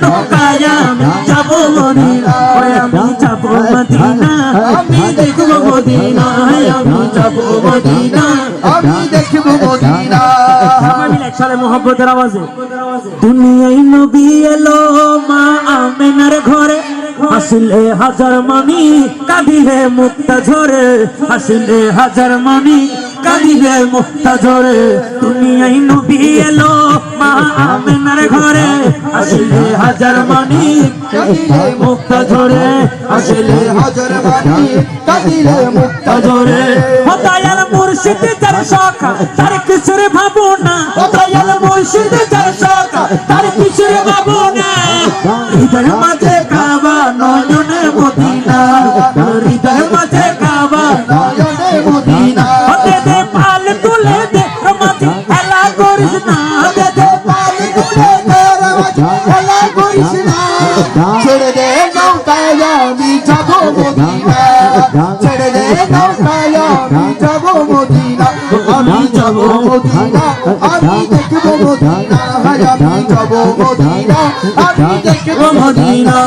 নৌকায় আমি যাব মদিনা আমি যাব মদিনা আমি দেখব মদিনা আমি যাব মদিনা আমি দেখব মদিনা সবাই মিলে একসাথে মোহব্বতের আওয়াজে দুনিয়ায় নবী এলো মা আমেনার ঘরে হাসিলে হাজার মানি কাঁদিলে মুক্তা ঝরে হাসিলে হাজার মানি কাঁদিলে মুক্তা ঝরে দুনিয়ায় নবী এলো মা আমেনার ঘরে হাসিলে হাজার মানি কাঁদিলে মুক্তা ঝরে হাসিলে হাজার মানি কাঁদিলে মুক্তা ঝরে দয়াল মুর্শিদ যার শাখা তার কিসের ভাবনা দয়াল মুর্শিদ যার শাখা তার কিসের ভাবনা হৃদয় মাঝে কাবা নয়নে মদিনা হৃদয় মাঝে কাবা নয়নে মদিনা দে দে পাল তুলে দে মাঝে হেলা করিস না দে দে পাল তুলে দে মাঝে হেলা করিস না ছেড়ে দে নৌকায় আমি যাব মদিনা ছেড়ে দে নৌকায় আমি যাব মদিনা আমি যাব মদিনা আমি দেখব মদিনা আমি যাব মদিনা আমি দেখব মদিনা